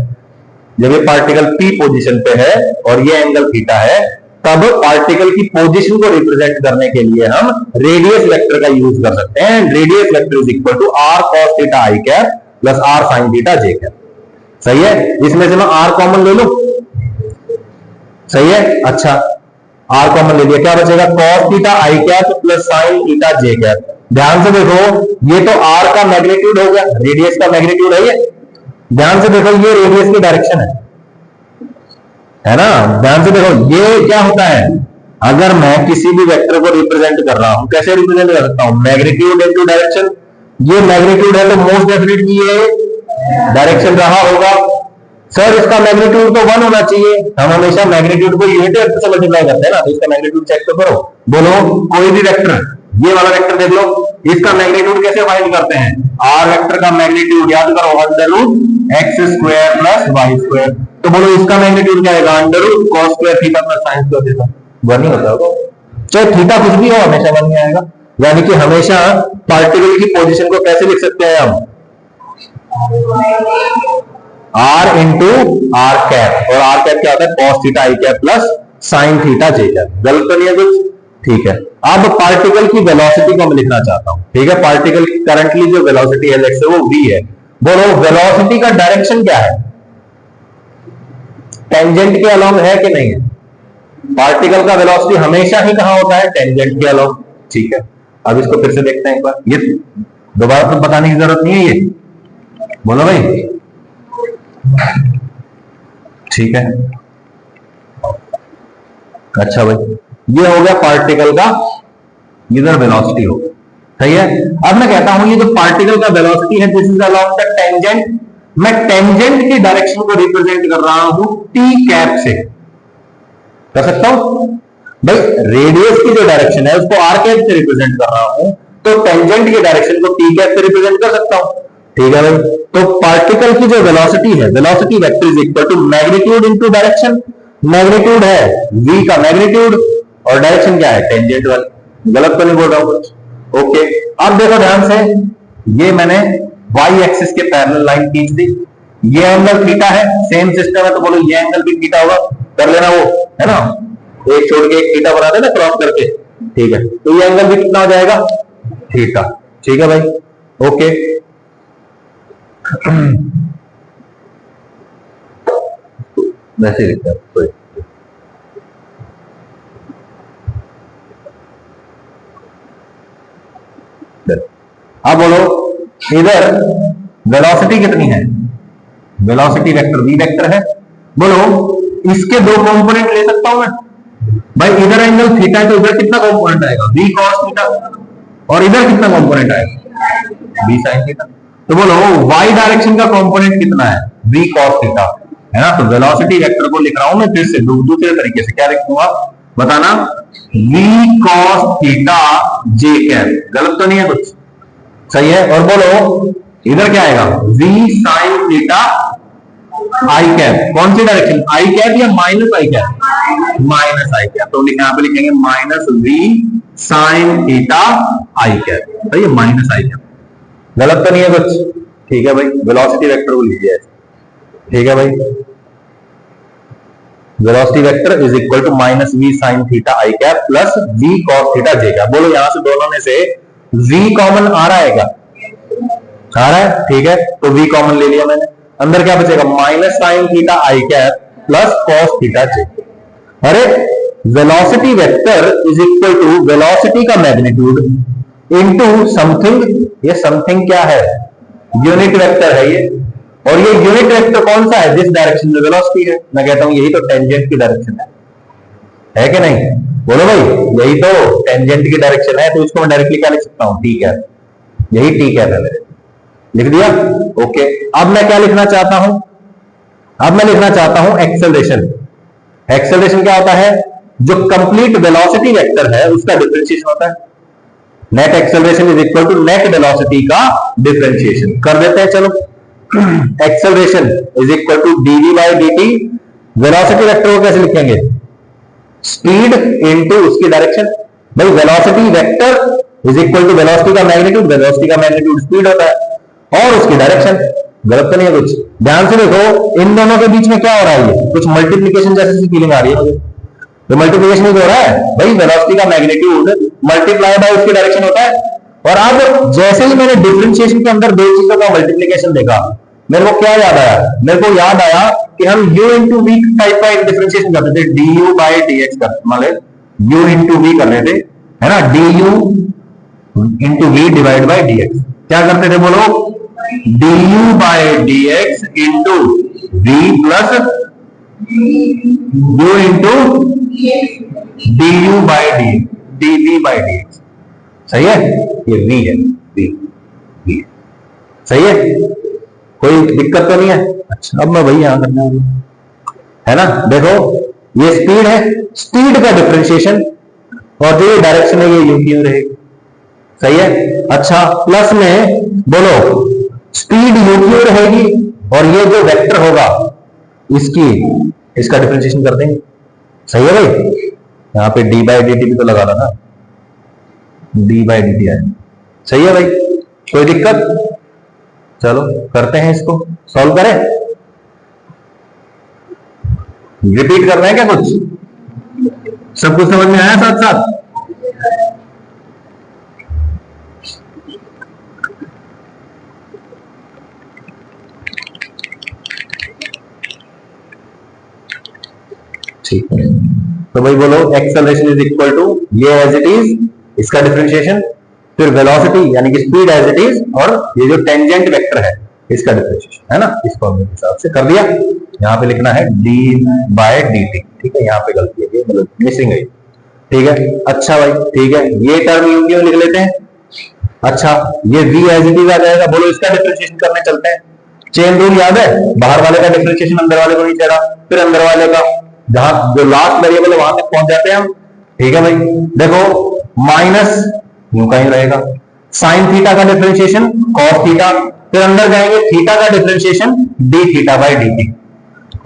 Speaker 1: जब ये पार्टिकल पी पोजीशन पे है और ये एंगल थीटा है, तब पार्टिकल की पोजीशन को रिप्रेजेंट करने के लिए हम रेडियस वेक्टर का यूज कर सकते हैं। Radius vector is equal to r cos theta i cap plus r sin theta j cap. सही है, इसमें से मैं आर कॉमन ले लूं। सही है, अच्छा आर कॉमन ले लिया, क्या बचेगा? Cos theta i cap plus sign theta j cap. ध्यान से देखो, ये तो आर का मैग्नीट्यूड हो गया, रेडियस का मैग्नीट्यूड है ये। ध्यान से देखो, ये रेडियस की डायरेक्शन है ना? ध्यान से देखो, ये क्या होता है? अगर मैं किसी भी वेक्टर को रिप्रेजेंट कर रहा हूं, कैसे रिप्रेजेंट कर सकता हूं? Magnitude into direction. ये मैग्नीट्यूड है तो मोस्ट डेफिनेटली ये डायरेक्शन रहा होगा। सर इसका मैग्नीट्यूड तो 1 होना चाहिए। हम हमेशा मैग्नीट्यूड को यूनिट वेक्टर से मल्टीप्लाई करते हैं ना, तो इसका मैग्नीट्यूड चेक तो करो। बोलो कोई भी वेक्टर, ये वाला वेक्टर देख लो, इसका मैग्नीट्यूड कैसे फाइंड करते हैं? आर वेक्टर का मैग्नीट्यूड याद करो, under root x square plus y square. तो बोलो इसका मैग्नीट्यूड क्या आएगा? Under root cos square theta plus sin square theta. 1 ही होता होगा, चाहे थीटा कुछ भी हो हमेशा 1 ही आएगा। यानी कि हमेशा पार्टिकल की पोजीशन को कैसे लिख सकते हैं हम? आर इंटू आर कैप, और आर कैप क्या होता है? Cos theta i cap plus sign theta j cap. गलत तो नहीं है कुछ? ठीक है, अब पार्टिकल की वेलोसिटी को मैं लिखना चाहता हूं। ठीक है, पार्टिकल की करंटली जो वेलोसिटी है लेट्स से वो v है। बोलो वेलोसिटी का डायरेक्शन क्या है? टेंजेंट के अलोंग है कि नहीं है? पार्टिकल का वेलोसिटी हमेशा ही कहां होता है? टेंजेंट के अलोंग। ठीक है, अब इसको फिर से देखते हैं एक बार, ये दोबारा तो बताने की जरूरत नहीं है ये। बोलो भाई, ठीक है, अच्छा भाई, ये हो गया पार्टिकल का इधर वेलोसिटी हो गया। सही है, अब मैं कहता हूं ये जो पार्टिकल का वेलोसिटी है this is along the tangent. मैं टेंजेंट की डायरेक्शन को रिप्रेजेंट कर रहा हूं टी कैप से। कर सकता हूं भाई, रेडियस की जो डायरेक्शन है उसको आर कैप से रिप्रेजेंट कर रहा हूं, तो टेंजेंट की डायरेक्शन को टी कैप से रिप्रेजेंट कर सकता हूं। ठीक है भाई, तो पार्टिकल की जो वेलोसिटी है, velocity vector is equal to magnitude into direction. Magnitude है v का मैग्नीट्यूड और डायरेक्शन क्या है? टेंजेंट वाली। गलत तो नहीं बोल रहा हूं कुछ? ओके, अब देखो ध्यान से, ये मैंने y एक्सिस के पैरेलल लाइन खींच दी। ये एंगल थीटा है, सेम सिस्टम है, तो बोलो ये एंगल भी थीटा होगा। कर लेना वो, है ना? एक छोड़ के एक थीटा बना देना क्रॉस करके। ठीक है, तो ये एंगल भी कितना हो जाएगा? थीटा। ठीक है भाई, ओके। वैसे लिखते हैं कोई। अब बोलो इधर वेलोसिटी कितनी है, वेलोसिटी वेक्टर v वेक्टर है। बोलो इसके दो कंपोनेंट ले सकता हूं मैं भाई, इधर एंगल थीटा है तो इधर कितना कंपोनेंट आएगा v cos थीटा, और इधर कितना कंपोनेंट आएगा v sin थीटा। तो बोलो y डायरेक्शन का कंपोनेंट कितना है v cos थीटा, है ना। तो वेलोसिटी वेक्टर को लिख रहा हूं मैं फिर से दूसरे तरीके से, क्या लिखूंगा बताना, v cos theta j cap, गलत तो नहीं है कुछ, सही है। और बोलो इधर क्या आएगा v sin theta i cap, कौन सी डायरेक्शन, आई कैप या माइनस आई कैप, माइनस आई कैप। तो यहां पे लिखेंगे minus v sin theta i cap, सही है, माइनस आई कैप, गलत तो नहीं है कुछ, ठीक है भाई। वेलोसिटी वेक्टर को लीजिए, ठीक है भाई, velocity vector is equal to minus v sin theta i cap plus v cos theta j cap. बोलो यहां से दोनों में से v कॉमन आ रहा है क्या, आ रहा है, ठीक है, तो v कॉमन ले लिया मैंने, अंदर क्या बचेगा minus sin theta i cap plus cos theta j. अरे velocity vector is equal to velocity का मैग्नीट्यूड इनटू समथिंग, ये समथिंग क्या है, यूनिट वेक्टर है ये, और ये यूनिट वेक्टर कौन सा है, जिस डायरेक्शन में वेलोसिटी है। मैं कहता हूं यही तो टेंजेंट की डायरेक्शन है कि नहीं, बोलो भाई यही तो टेंजेंट की डायरेक्शन है, तो इसको मैं डायरेक्टली क्या लिख सकता हूं, ठीक है, यही ठीक है, पहले लिख दिया, ओके। अब मैं क्या लिखना चाहता हूं, अब मैं लिखना चाहता हूं एक्सेलरेशन। एक्सेलरेशन क्या होता है, जो कंप्लीट वेलोसिटी वेक्टर है उसका डिफरेंशिएशन होता है। Net acceleration is equal to net velocity का डिफरेंशिएशन कर देते हैं, चलो। Acceleration is equal to dv by dt, velocity vector को कैसे लिखेंगे, स्पीड इनटू उसकी डायरेक्शन। भाई velocity vector is equal to velocity का मैग्नीट्यूड, वेलोसिटी का मैग्नीट्यूड स्पीड होता है, और उसकी डायरेक्शन, गलत तो नहीं है कुछ। ध्यान से देखो इन दोनों के बीच में क्या हो रहा है, ये कुछ मल्टीप्लीकेशन जैसी फीलिंग आ रही है मुझे, तो मल्टीप्लीकेशन ही हो रहा है भाई, वेलोसिटी का मैग्नीट्यूड मल्टीप्लाई बाय उसकी डायरेक्शन होता है। और अब जैसे ही मैंने डिफरेंशिएशन के अंदर दो चीजों का मल्टीप्लीकेशन देखा, मेरे को क्या याद आया, मेरे को याद आया कि हम u इंटू वी टाइप का डिफरेंशिएशन करते थे, du बाई dx का, मतलब u इंटू वी कर रहे थे, है ना, du into v divide by dx, क्या करते थे बोलो, du by dx into v plus u into du by dv by dx, सही है, ये v है, v सही है, कोई दिक्कत तो नहीं है। अच्छा अब मैं वही यहां करने वाला हूं, है ना। देखो ये स्पीड है, स्पीड का डिफरेंशिएशन, और जो ये डायरेक्शन है ये यू क्यों रहेगी, सही है। अच्छा प्लस में बोलो स्पीड यू क्यों रहेगी, और ये जो वेक्टर होगा इसका डिफरेंशिएशन कर देंगे, सही है भाई। यहाँ पे डी बाई डी टी भी तो लगा था ना, डी बाई डी टी आए, सही है भाई, कोई दिक्कत। चलो करते हैं इसको, सॉल्व करें, रिपीट करना है क्या कुछ, सब कुछ समझ में आया साथ साथ, ठीक है। तो भाई बोलो एक्सेलरेशन इज इक्वल टू ये एज इट इज, इसका डिफरेंशिएशन, फिर वेलोसिटी यानी कि स्पीड एज इट इज, और ये जो टेंजेंट वेक्टर है इसका डिफरेंशिएशन, है ना, इस फॉर्मूले के हिसाब से कर दिया। यहाँ पे लिखना है d बाय dt, ठीक है, यहाँ पे गलती है, मतलब मिसिंग है, ठीक है। अच्छा भाई ठीक है, ये टर्म यू क्यों लिख लेते हैं। अच्छा ये v एज इट इज आ जाएगा, बोलो इसका डिफरेंशिएशन करने चलते हैं। चेन रूल याद है, बाहर वाले का डिफरेंशिएशन अंदर वाले को नहीं चढ़ा, फिर अंदर वाले का, जहां जो लास्ट वेरिएबल है वहां तक पहुंच जाते हैं हम, ठीक है भाई। देखो माइनस यूं का ही रहेगा, साइन थीटा का डिफरेंशिएशन कॉस थीटा, फिर अंदर जाएंगे थीटा का differentiation d theta by d T,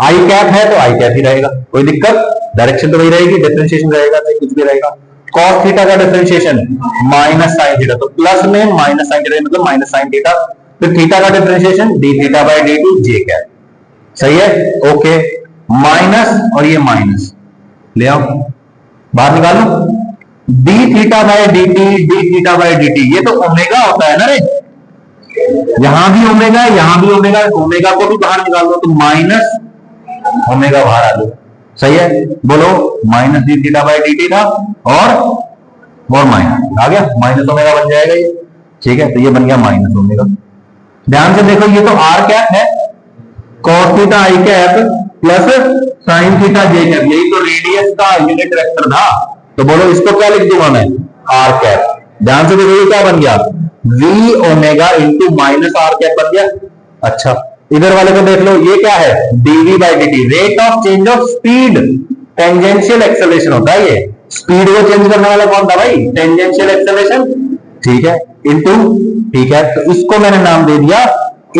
Speaker 1: I cap है तो आई कैप ही रहेगा, कोई दिक्कत, डायरेक्शन तो वही रहेगी, डिफरेंशिएशन रहेगा तो कुछ भी रहेगा। कॉस थीटा का डिफरेंशिएशन माइनस साइन थीटा, तो प्लस में माइनस साइन थीटा मतलब माइनस साइन थीटा, फिर थीटा का differentiation d theta by d two j cap, सही है, ओके। माइनस और ये माइनस ले आओ, बाहर निकालो, D theta by D theta by d T, ये तो ओमेगा होता है ना रे, यहां भी ओमेगा, यहां भी ओमेगा, ओमेगा को भी बाहर निकाल दो, तो माइनस ओमेगा बाहर आ गया। सही है, बोलो minus D theta by d T था और माइनस आ गया, माइनस ओमेगा बन जाएगा ये। ठीक है, तो ये बन गया माइनस ओमेगा। ध्यान से देखो, ये तो आर कैप है, cos theta i cap plus sign theta j cap, यही तो रेडियस का यूनिट वेक्टर था। तो बोलो इसको क्या लिख दूंगा मैं, आर कैप। ध्यान से देखो, ये क्या बन गया, v omega into minus are cap बन गया। अच्छा, इधर वाले को देख लो, ये क्या है, dv by d t, rate of change of speed, tangential acceleration होता है ये। स्पीड को चेंज करने वाला कौन था भाई, टेंजेंशियल एक्सेलरेशन। ठीक है, इंटू, ठीक है, तो इसको मैंने नाम दे दिया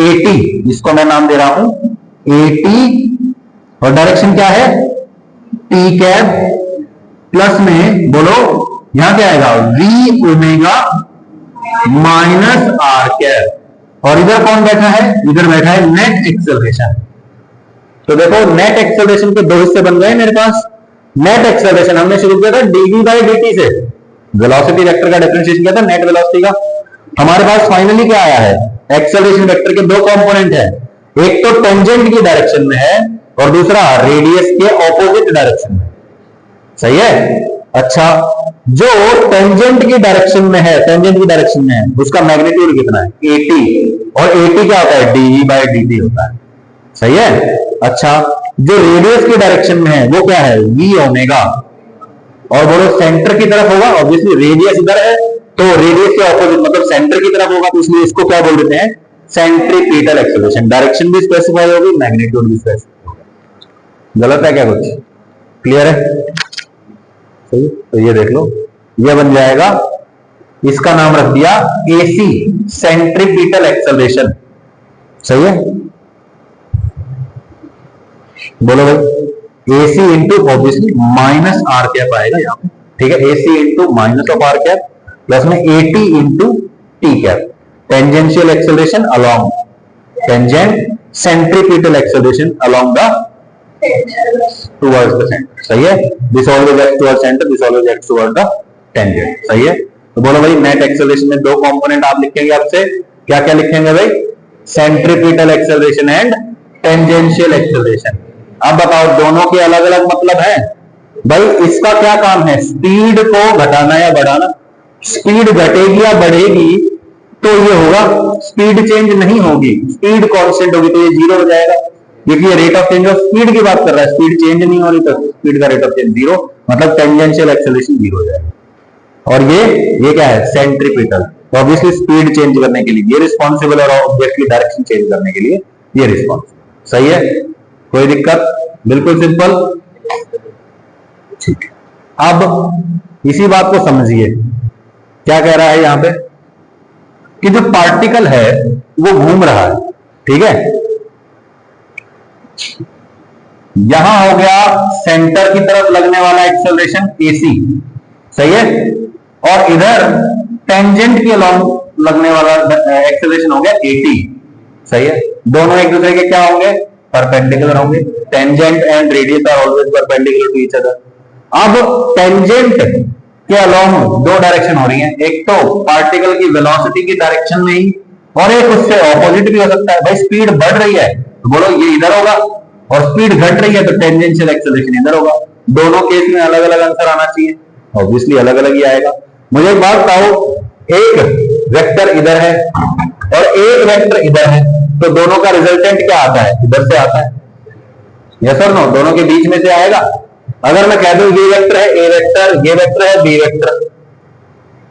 Speaker 1: एटी, इसको मैं नाम दे रहा हूं एटी, और डायरेक्शन क्या है, टी कैप प्लस में, बोलो यहां क्या आएगा, v omega minus are cap. और इधर कौन बैठा है, इधर बैठा है नेट एक्सेलरेशन। तो देखो नेट एक्सेलरेशन के दो हिस्से बन गए मेरे पास। नेट एक्सेलरेशन हमने शुरू किया था डीवी बाई डी से, वेलोसिटी वेक्टर का डिफरेंशिएशन किया था नेट वेलोसिटी का। हमारे पास फाइनली क्या आया है, एक्सेलरेशन वेक्टर के दो कंपोनेंट है, एक तो टेंजेंट की डायरेक्शन में है और दूसरा रेडियस के ऑपोजिट डायरेक्शन में। सही है। अच्छा, जो टेंजेंट की डायरेक्शन में है, टेंजेंट की डायरेक्शन में है, उसका मैग्नीट्यूड कितना है, 80, और 80 क्या होता है, डीवी बाई डी होता है। सही है। अच्छा, जो रेडियस की डायरेक्शन में है वो क्या है, वी ओमेगा, और बोलो सेंटर की तरफ होगा, ऑब्वियसली रेडियस इधर है तो रेडियस के ऑपोजिट मतलब सेंटर की तरफ होगा, तो इसलिए इसको क्या बोल देते हैं, सेंट्रीपिटल एक्सेलरेशन। डायरेक्शन भी स्पेसिफाई होगी, मैग्नीट्यूड भी स्पेसिफाई होगा। गलत है क्या कुछ, क्लियर है। सही, तो ये देख लो, ये बन जाएगा, इसका नाम रख दिया एसी, सेंट्रीपिटल एक्सेलरेशन। सही है, बोलो भाई, AC into obviously minus are cap आएगा यहाँ पे। ठीक है, AC into minus of R cap plus में AT into T cap, tangential acceleration along, tangent centripetal acceleration along the towards the center। सही है, this always acts towards center, this always acts towards the tangent। सही है। तो बोलो भाई, net acceleration में दो कंपोनेंट आप लिखेंगे, आपसे क्या क्या लिखेंगे भाई, centripetal acceleration and tangential acceleration. अब बताओ, दोनों के अलग अलग मतलब है भाई। इसका क्या काम है, स्पीड को घटाना या बढ़ाना। स्पीड घटेगी या बढ़ेगी तो ये होगा, स्पीड चेंज नहीं होगी, स्पीड कांस्टेंट होगी तो ये जीरो हो जाएगा, क्योंकि ये rate of change of speed की बात कर रहा है। स्पीड चेंज नहीं हो रही तो स्पीड का रेट ऑफ चेंज जीरो, मतलब टेंजेंशियल एक्सेलरेशन जीरो हो जाएगा। और ये क्या है, सेंट्रीपिटल, तो ऑब्वियसली स्पीड चेंज करने के लिए ये रिस्पॉन्सिबल, और ऑब्वियसली डायरेक्शन चेंज करने के लिए ये रिस्पॉन्सिबल। सही है, कोई दिक्कत, बिल्कुल सिंपल। ठीक, अब इसी बात को समझिए, क्या कह रहा है यहां पे, कि जो पार्टिकल है वो घूम रहा है। ठीक है, यहां हो गया सेंटर की तरफ लगने वाला एक्सेलरेशन एसी। सही है, और इधर टेंजेंट के अलोंग लगने वाला एक्सेलरेशन हो गया एटी। सही है, दोनों एक दूसरे के क्या होंगे, परपेंडिकुलर होंगे। Tangent and radius are always perpendicular to each other. अब टेंजेंट के अलोंग दो डायरेक्शन हो रही है, एक तो पार्टिकल की वेलोसिटी की डायरेक्शन में ही, और एक उससे ऑपोजिट भी हो सकता है। भाई स्पीड बढ़ रही है तो बोलो ये इधर होगा, और स्पीड घट रही है तो टेंजेंशियल एक्सेलरेशन इधर होगा। दोनों केस में अलग अलग आंसर आना चाहिए, ऑब्वियसली अलग अलग ही आएगा। मुझे एक बात बताओ, एक वेक्टर इधर है और एक वेक्टर इधर है, तो दोनों का रिजल्टेंट क्या आता है, इधर से आता है। यस और नो, दोनों के बीच में से आएगा। अगर मैं कह दूं ये वेक्टर है ए वेक्टर, ये वेक्टर है बी वेक्टर,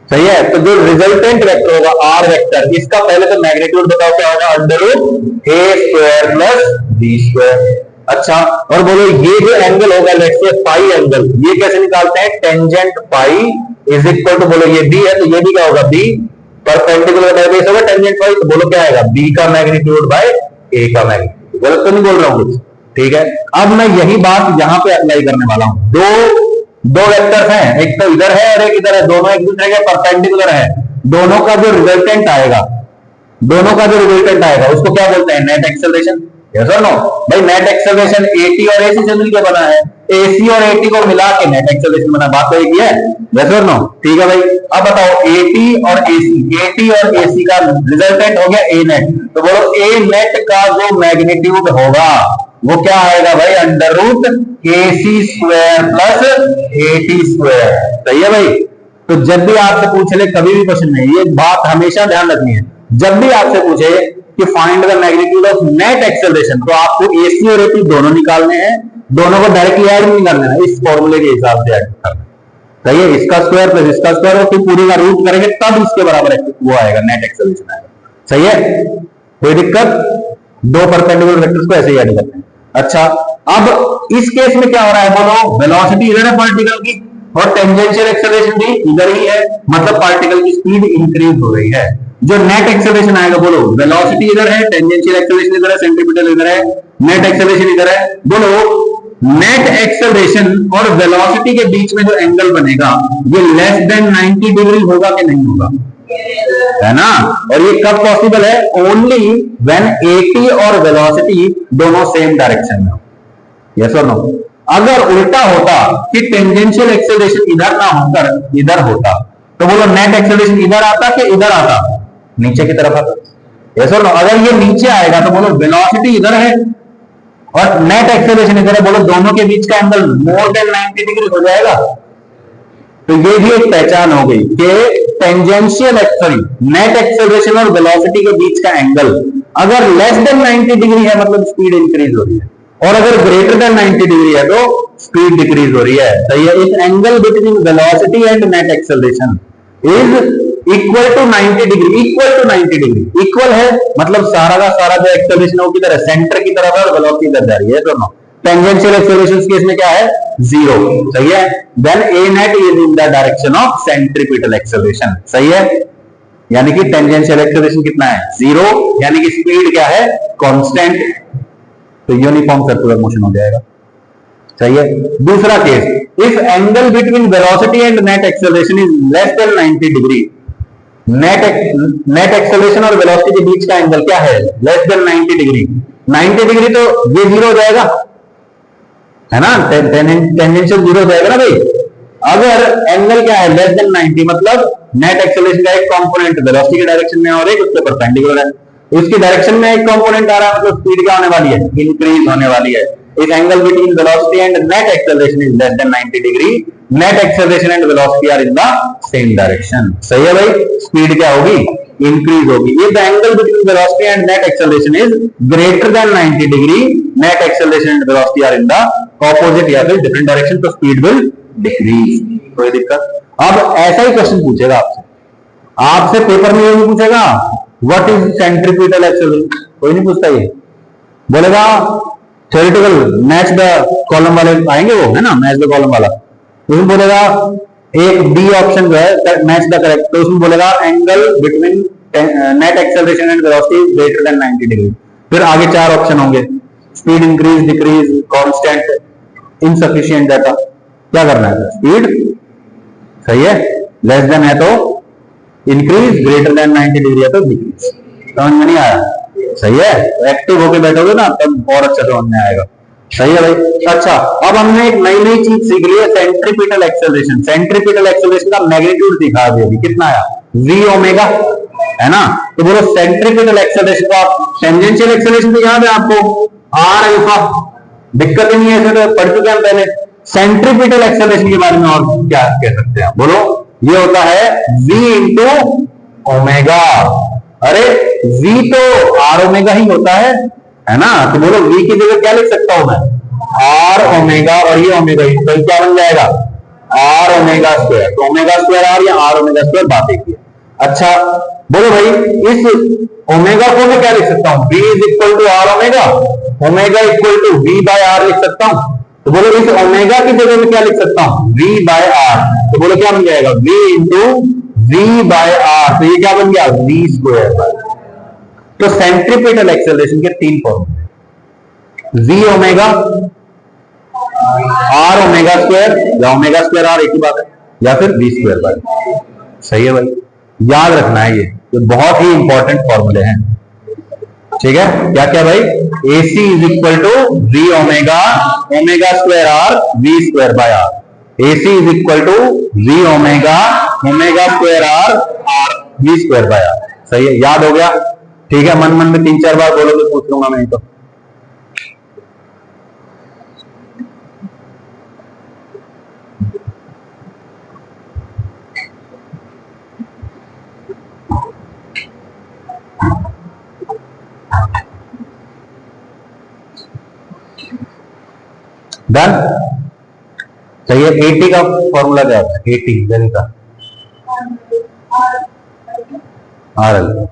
Speaker 1: सही है, तो जो रिजल्टेंट वेक्टर होगा आर वेक्टर, इसका पहले तो मैग्नीट्यूड बताओ क्या होगा, अंडर रूट ए स्क्वायर प्लस बी स्क्वायर। अच्छा, और बोलो ये जो एंगल होगा, लेट्स से पाई एंगल, ये कैसे निकालते हैं, tangent pi is equal to, बोलो ये बी है तो ये भी क्या होगा, बी, परपेंडिकुलर बाय बेस होगा टेंजेंट पाई, तो बोलो क्या आएगा, बी का मैग्नीट्यूड बाय ए का मैग्नीट्यूड। गलत तो नहीं बोल रहा हूं कुछ। ठीक है, अब मैं यही बात यहां पे अप्लाई करने वाला हूं। दो वेक्टर्स हैं, एक तो इधर है और एक इधर है, दोनों एक दूसरे के परपेंडिकुलर है। दोनों का जो रिजल्टेंट आएगा, उसको क्या बोलते हैं, नेट एक्सेलरेशन। यस और नो भाई, नेट एक्सेलरेशन एटी और एसी से मिलकर बना है, एसी और एटी को मिला के नेट एक्सेलरेशन बना, बात तो एक ही है। यस और नो, ठीक है भाई। अब बताओ एटी और एसी का रिजल्टेंट हो गया ए नेट, तो बोलो ए नेट का जो मैग्नीट्यूड होगा वो क्या आएगा भाई, under root AC square plus AT square. सही है भाई। तो जब भी आपसे पूछ ले, कभी भी क्वेश्चन में ये बात हमेशा ध्यान रखनी है, जब भी आपसे पूछे कि find the magnitude of net acceleration, तो आपको AC और AT दोनों निकालने हैं, दोनों को डायरेक्टली ऐड नहीं करना है, इस फॉर्मूले के हिसाब से ऐड करना है। सही है, इसका स्क्वायर प्लस इसका स्क्वायर और फिर पूरी का रूट करेंगे तब इसके बराबर वो आएगा, नेट एक्सेलरेशन आएगा। सही है, कोई दिक्कत? दो परपेंडिकुलर वेक्टर्स को ऐसे ही ऐड करते हैं। अच्छा, अब इस केस में क्या हो रहा है बोलो, वेलोसिटी इधर है पार्टिकल की और टेंजेंशियल एक्सेलरेशन भी इधर ही है, मतलब पार्टिकल की स्पीड इंक्रीज हो रही है। जो नेट एक्सेलरेशन आएगा बोलो, वेलोसिटी इधर है, टेंजेंशियल एक्सेलरेशन इधर है, सेंट्रीपिटल इधर है, नेट एक्सेलरेशन इधर है। बोलो, नेट एक्सेलरेशन और वेलोसिटी के बीच में जो एंगल बनेगा ये लेस देन 90 डिग्री होगा कि नहीं होगा, है ना? और ये कब पॉसिबल है? ओनली व्हेन AT और वेलोसिटी दोनों सेम डायरेक्शन में हो। यस और नो? अगर उल्टा होता कि टेंजेंशियल एक्सेलरेशन इधर ना होकर इधर होता, तो बोलो नेट एक्सेलरेशन इधर आता कि इधर आता? नीचे की तरफ आता। यस और नो? अगर ये नीचे आएगा तो बोलो वेलोसिटी इधर है और नेट एक्सेलरेशन इधर है, बोलो दोनों के बीच का एंगल मोर देन 90 डिग्री हो जाएगा। तो ये भी एक पहचान हो गई कि टेंजेंशियल नेट एक्सेलरेशन और वेलोसिटी के बीच का एंगल अगर लेस देन 90 डिग्री है मतलब स्पीड इंक्रीज हो रही है, और अगर ग्रेटर देन 90 डिग्री है तो स्पीड डिक्रीज हो रही है। सही है, इस angle between velocity and net acceleration is equal to 90 degree. Equal to 90 degree, equal है मतलब सारा का सारा जो एक्सेलरेशन है वो किधर है, सेंटर की तरफ है और वेलोसिटी इधर जा रही है दोनों। टेंजेंशियल एक्सेलरेशन केस में क्या है, जीरो। सही है, then a net is in the direction of centripetal acceleration. सही है, यानी कि टेंजेंशियल एक्सेलरेशन कितना है, जीरो, यानी कि स्पीड क्या है, कांस्टेंट। तो यूनिफॉर्म सर्कुलर मोशन हो जाएगा। सही है। दूसरा case, if angle between velocity and net acceleration is less than 90 degree, net acceleration और वेलोसिटी के बीच का एंगल क्या है, लेस देन 90 डिग्री। 90 डिग्री तो ये जीरो हो जाएगा, है ना, टेंजेंशियल जीरो हो जाएगा ना भाई। अगर एंगल क्या है, लेस देन 90, मतलब नेट एक्सेलरेशन का एक कंपोनेंट वेलोसिटी के डायरेक्शन में और एक उसके परपेंडिकुलर है, उसकी डायरेक्शन में एक कंपोनेंट आ रहा है, मतलब स्पीड क्या होने वाली है, इंक्रीज होने वाली है। If angle between velocity and net acceleration is less than 90 degree, net acceleration and velocity are in the same direction. सही है भाई, स्पीड क्या होगी, इंक्रीज होगी। If the angle between velocity and net acceleration is greater than 90 degree, net acceleration and velocity are in the opposite या फिर different direction, तो speed will decrease. कोई दिक्कत? अब ऐसा ही क्वेश्चन पूछेगा आपसे पेपर में, ये नहीं पूछेगा व्हाट इज सेंट्रीपिटल एक्सेलरेशन, कोई नहीं पूछता। ये बोलेगा थ्योरेटिकल मैच द कॉलम वाले आएंगे वो, है ना, मैच द कॉलम वाला, उसमें बोलेगा एक बी ऑप्शन जो है मैच द करेक्ट, तो उसमें बोलेगा angle between net acceleration and velocity greater than 90 degree. फिर आगे चार ऑप्शन होंगे, speed increase, decrease, constant, insufficient data. क्या करना है, स्पीड। सही है, लेस देन है तो इंक्रीज, ग्रेटर देन 90 डिग्री है तो डिक्रीज। समझ में नहीं आया? सही है, एक्टिव होके बैठोगे ना तब और अच्छा समझ में आएगा। सही है भाई। अच्छा, अब हमने एक नई नई चीज सीख ली है, सेंट्रीपिटल एक्सेलरेशन। सेंट्रीपिटल एक्सेलरेशन का मैग्नीट्यूड दिखा दिया, कितना आया, v ओमेगा, है ना। तो बोलो सेंट्रीपिटल एक्सेलरेशन का, टेंजेंशियल एक्सेलरेशन तो याद है आपको, r अल्फा, दिक्कत ही नहीं है, तो पढ़ चुके हैं पहले। सेंट्रीपिटल एक्सेलरेशन के बारे में और क्या कह सकते हैं, बोलो, ये होता है v इंटू ओमेगा। अरे v तो r ओमेगा ही होता है ना। तो बोलो v की जगह क्या लिख सकता हूं मैं, r ओमेगा, और ये ओमेगा ही, तो क्या बन जाएगा, r ओमेगा स्क्वायर। तो ओमेगा स्क्वायर r या r ओमेगा स्क्वायर बात एक ही है। अच्छा बोलो भाई, इस ओमेगा को मैं क्या लिख सकता हूं, v is equal to r omega, omega equal to v by r लिख सकता हूं। तो बोलो इस ओमेगा की जगह में क्या लिख सकता हूं, v बाय r। तो बोलो क्या बन जाएगा, v into v by r, तो ये क्या बन गया, v स्क्वायर बाय। तो सेंट्रीपिटल एक्सेलरेशन के तीन फॉर्मूले, v omega, r omega square, या ओमेगा स्क्वायर r एक ही बात है, या फिर v स्क्वायर बाय। सही है भाई, याद रखना है, ये बहुत ही इंपॉर्टेंट फॉर्मूले हैं। ठीक है, क्या क्या भाई, AC is equal to v omega, omega square r, v square by r। AC is equal to v omega, omega square r, v square by r। सही है, याद हो गया। ठीक है, मन मन में 3-4 बार बोलो तो पूछ लूंगा मैं तो। डन। सही है। एटी का फॉर्मूला क्या होता है? एटी वेन का R alpha,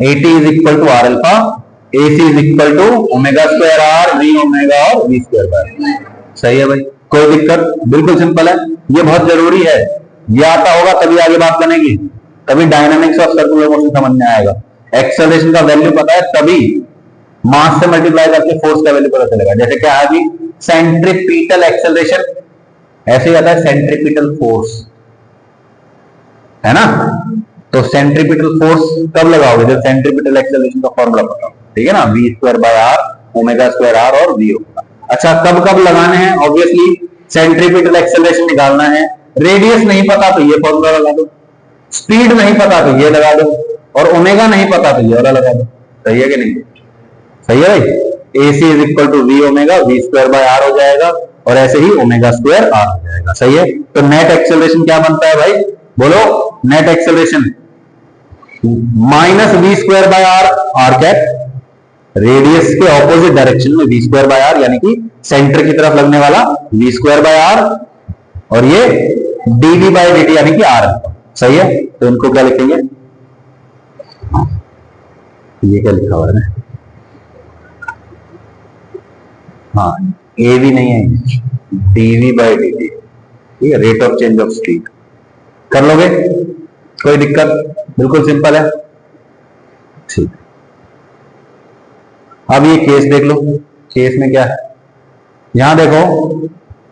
Speaker 1: AT is equal to R alpha, AC is equal to omega square R V omega और वी स्क्वायर बाय। सही है भाई, कोई दिक्कत? बिल्कुल सिंपल है, ये बहुत जरूरी है, ये आता होगा तभी आगे बात बनेगी, तभी डायनामिक्स ऑफ सर्कुलर मोशन समझ में आएगा। एक्सेलरेशन का वैल्यू पता है तभी मास से मल्टीप्लाई करके फोर्स का वैल्यू पता चलेगा। जैसे क्या है अभी सेंट्रीपिटल एक्सेलरेशन, ऐसे ही आता है सेंट्रीपिटल फोर्स, है ना? तो सेंट्रीपिटल फोर्स कब लगाओगे? जब सेंट्रीपिटल एक्सेलरेशन का फॉर्मूला पता हो, ठीक है ना? V square by R omega square R और वी होगा। अच्छा, कब कब लगाने हैं? ऑब्वियसली सेंट्रीपिटल एक्सेलरेशन निकालना है, रेडियस नहीं पता तो ये फॉर्मूला लगा दो, स्पीड नहीं पता तो ये लगा दो, और ओमेगा नहीं पता तो ये वाला लगा दो। सही है कि नहीं? सही है भाई। AC is equal to V omega, V square by R हो जाएगा, और ऐसे ही ओमेगा स्क्वायर आर हो जाएगा। सही है। तो नेट एक्सेलरेशन क्या बनता है भाई? बोलो, net acceleration minus V square by R, R cap, radius के ऑपोजिट डायरेक्शन में वी स्क्वायर बाय आर, यानी कि सेंटर की तरफ लगने वाला वी स्क्वायर बाय आर, और ये dv बाय dt यानी कि आर। सही है। तो इनको क्या लिखेंगे? ये क्या लिखा हुआ है? हाँ, ए भी नहीं है, dv बाय dt, ठीक है, rate of change of speed. कर लोगे? कोई दिक्कत? बिल्कुल सिंपल है। ठीक, अब ये केस देख लो, केस में क्या है? यहां देखो,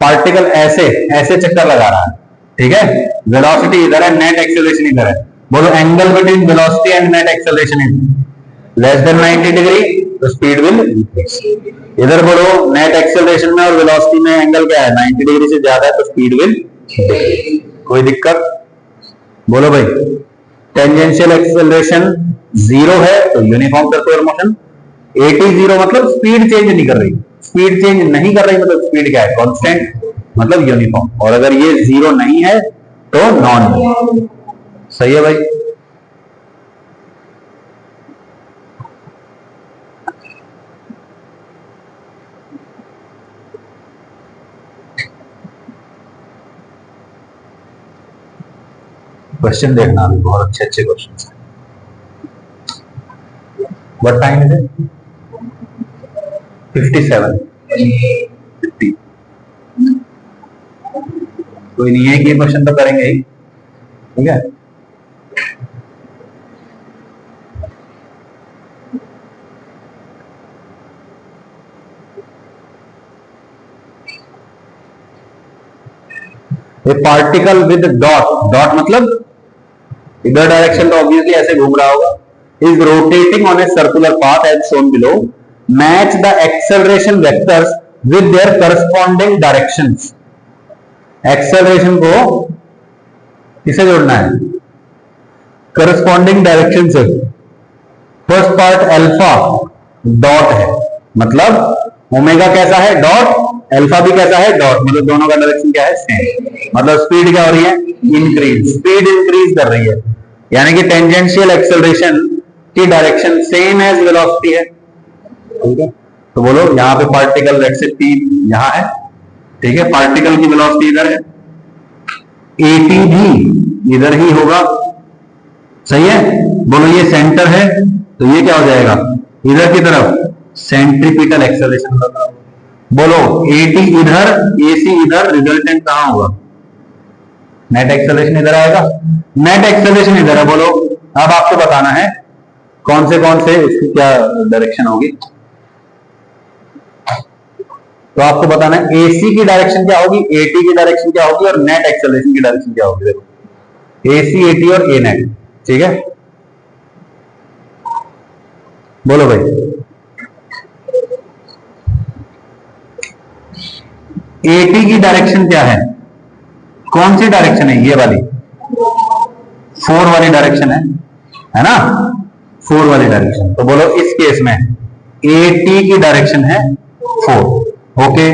Speaker 1: पार्टिकल ऐसे ऐसे चक्कर लगा रहा है, ठीक है? वेलोसिटी इधर है, नेट एक्सेलरेशन इधर है। बोलो, angle between velocity and net acceleration is less than 90 degree, तो स्पीड विल इंक्रीज। इधर बोलो, नेट एक्सेलरेशन में और वेलोसिटी में एंगल क्या है? 90 डिग्री से ज्यादा है, तो स्पीड विल डिक्रीज। कोई दिक्कत? बोलो भाई, टेंजेंशियल एक्सेलरेशन जीरो है तो uniform circular motion, eighty zero मतलब स्पीड चेंज नहीं कर रही, स्पीड चेंज नहीं कर रही मतलब स्पीड क्या है? कांस्टेंट, मतलब यूनिफॉर्म। और अगर ये जीरो नहीं है तो नॉन यूनिफॉर्म। सही है भाई। क्वेश्चन देखना, अभी बहुत अच्छे अच्छे क्वेश्चन हैं। What time is it? 57 50। कोई नहीं है कि ये क्वेश्चन तो करेंगे ही, ठीक है? A particle with dot, dot मतलब इधर डायरेक्शन तो ऑब्वियसली ऐसे घूम रहा होगा, is rotating on a circular path as shown below, match the acceleration vectors with their corresponding directions. Acceleration को किसे जोड़ना है? करस्पॉन्डिंग डायरेक्शन से। फर्स्ट पार्ट अल्फा डॉट है, मतलब ओमेगा कैसा है? डॉट। अल्फा भी कैसा है? डॉट। मतलब दोनों का डायरेक्शन क्या है? सेम। मतलब स्पीड क्या हो रही है? इंक्रीज। स्पीड इंक्रीज कर रही है, यानी कि टेंजेंशियल एक्सेलरेशन की डायरेक्शन सेम एज वेलोसिटी है, ठीक है? तो बोलो, यहां पे पार्टिकल लेट्स से P यहां है, ठीक है? पार्टिकल की वेलोसिटी इधर है, एटी भी इधर ही होगा। सही है। बोलो, ये सेंटर है तो ये क्या हो जाएगा? इधर की तरफ सेंट्रीपिटल एक्सेलरेशन होगा। बोलो, एटी इधर, एसी इधर, रिजल्टेंट कहां होगा? नेट एक्सेलरेशन इधर आएगा, नेट एक्सेलरेशन इधर है। बोलो, अब आपको बताना है कौन से इसकी क्या डायरेक्शन होगी। तो आपको बताना है एसी की डायरेक्शन क्या होगी, एटी की डायरेक्शन क्या होगी, और नेट एक्सेलरेशन की डायरेक्शन क्या होगी। देखो, एसी, एटी और ए नेट, ठीक है? बोलो भाई, एटी की डायरेक्शन क्या है? कौन सी डायरेक्शन है? ये वाली 4 वाली डायरेक्शन है ना? 4 वाली डायरेक्शन। तो बोलो, इस केस में एटी की डायरेक्शन है 4, ओके?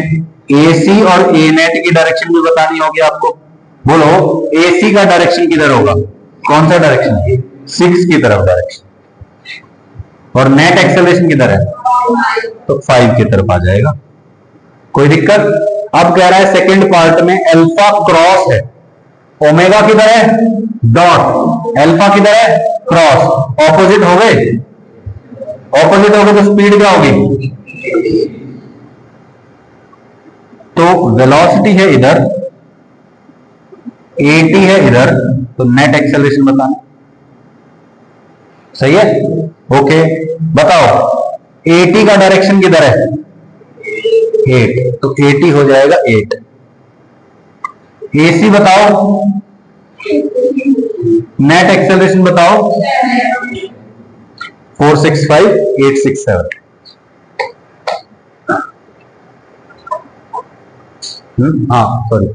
Speaker 1: एसी और ए नेट की डायरेक्शन भी बतानी होगी आपको। बोलो, एसी का डायरेक्शन किधर होगा? कौन सा डायरेक्शन है? 6 की तरफ डायरेक्शन। और नेट एक्सेलरेशन किधर है? तो 5 की तरफ आ जाएगा। कोई दिक्कत?
Speaker 2: अब कह रहा है सेकंड पार्ट में अल्फा क्रॉस है, ओमेगा किधर है डॉट, अल्फा किधर है क्रॉस, ऑपोजिट हो गए, ऑपोजिट हो गए तो स्पीड क्या होगी, तो वेलोसिटी है इधर, at है इधर, तो नेट एक्सेलरेशन बताना। सही है, ओके बताओ at का डायरेक्शन किधर है 8, तो at हो जाएगा 8। ac बताओ, नेट एक्सेलरेशन बताओ 465867। हाँ सॉरी,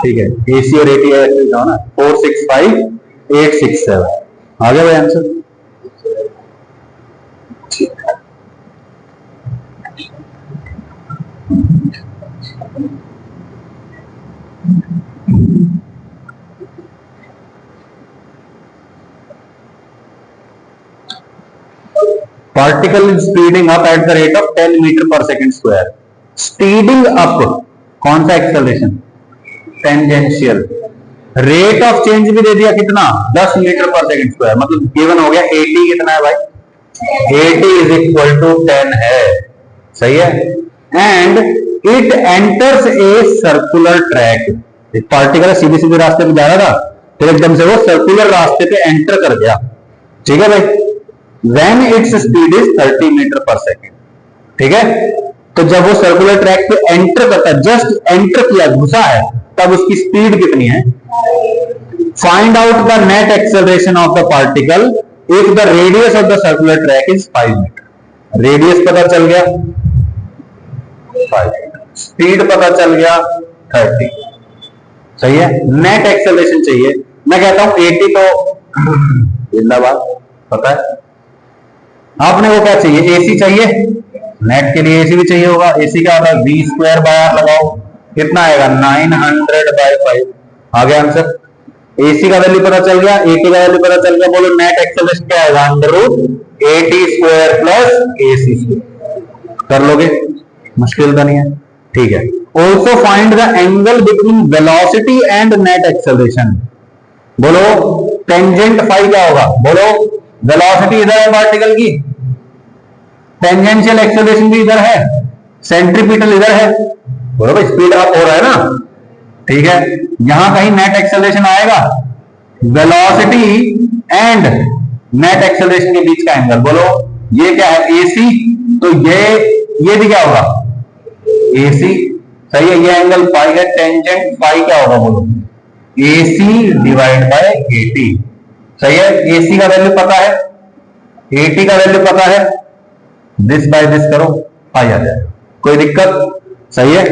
Speaker 2: ठीक है, एसी और एटी ऐसे जाओ ना, 465867 आ गया भाई answer. Particle is speeding up at the rate of 10 metre per second square. Speeding up कौन सा acceleration, tangential. Rate of change भी दे दिया कितना 10 मीटर पर सेकेंड स्क्वायर, मतलब गिवन हो गया 80 कितना है भाई 80 इज इक्वल टू 10 है। सही है, and it enters a circular track. एक पार्टिकल सीधे सीधे रास्ते पे जा रहा था, फिर एकदम से वो सर्कुलर रास्ते पे एंटर कर गया। ठीक है भाई, when its speed is 30 metre per second. ठीक है, तो जब वो सर्कुलर ट्रैक पे एंटर करता है, जस्ट एंटर किया घुसा है, तब उसकी स्पीड कितनी है। Find out the net acceleration of the particle if the radius of the circular track is 5 metre. Radius पता चल गया 5, स्पीड पता चल गया 30। सही है, नेट एक्सेलरेशन चाहिए। मैं कहता हूं 80 तो जिंदाबाद, पता है आपने, वो क्या चाहिए एसी चाहिए, नेट के लिए एसी भी चाहिए होगा। एसी का होगा v स्क्वायर बाय आर लगाओ, कितना आएगा 900/5 आ गया आंसर। एसी का वैल्यू पता चल गया, एटी का वैल्यू पता चल गया, बोलो नेट एक्सेलरेशन क्या आएगा √80² प्लस एसी स्क्वायर। कर लोगे, मुश्किल तो नहीं है। ठीक है, also find the angle between velocity and net acceleration. बोलो टेंजेंट फाई क्या होगा, बोलो वेलोसिटी इधर है पार्टिकल की, टेंजेंशियल एक्सेलरेशन भी इधर है, सेंट्रीपिटल इधर है, बोलो भाई स्पीड अप हो रहा है ना। ठीक है, यहां कहीं नेट एक्सेलरेशन आएगा, वेलोसिटी एंड नेट एक्सेलरेशन के बीच का एंगल, बोलो ये क्या है एसी, तो ये भी क्या होगा एसी। सही है, ये एंगल फाई है, टेंजेंट फाई क्या होगा बोलो एसी डिवाइड बाय 80। सही है, एसी का वैल्यू पता है, 80 का वैल्यू पता है, दिस बाय दिस करो आ जाएगा, कोई दिक्कत। सही है,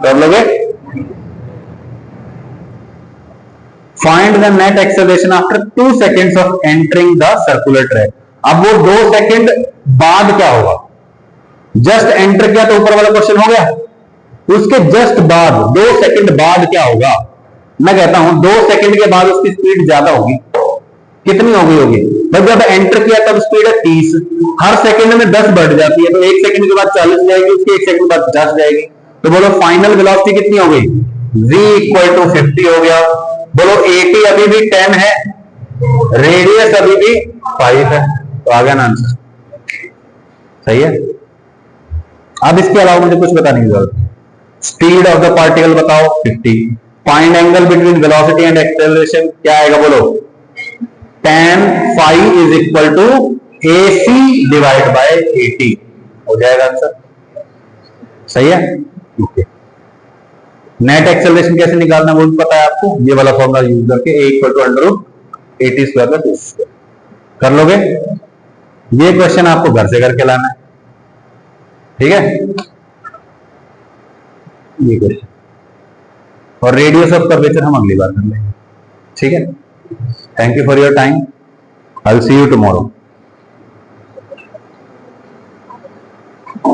Speaker 2: कर लोगे। Find the net acceleration after 2 seconds of entering the circular track. अब वो 2 सेकेंड बाद क्या होगा, जस्ट एंटर किया तो ऊपर वाला क्वेश्चन हो गया, उसके जस्ट बाद 2 सेकेंड बाद क्या होगा। मैं कहता हूं 2 सेकेंड के बाद उसकी स्पीड ज्यादा होगी, कितनी होगी भाई, जब एंटर किया तब स्पीड है 30, हर सेकंड में 10 बढ़ जाती है, तो 1 सेकंड के बाद 40 जाएगी, उसके 1 सेकंड बाद 50 जाएगी। तो बोलो फाइनल वेलोसिटी कितनी हो गई, v = 50 हो गया। बोलो 80 अभी भी 10 है, रेडियस अभी भी 5 है, तो आ गया ना आंसर। सही है, अब इसके अलावा मुझे कुछ बताने की जरूरत है। स्पीड ऑफ द पार्टिकल बताओ 50, find angle between velocity and acceleration क्या आएगा बोलो tan phi is equal to AC divide by 80 हो जाएगा आंसर। सही है, ओके। नेट एक्सेलरेशन कैसे निकालना वो भी पता है आपको, ये वाला फॉर्मूला यूज करके A = √80² कर लोगे। ये क्वेश्चन आपको घर से करके लाना है, ठीक है, ये क्वेश्चन, और रेडियस ऑफ कर्वेचर हम अगली बार कर लेंगे। ठीक है, thank you for your time, I will see you tomorrow.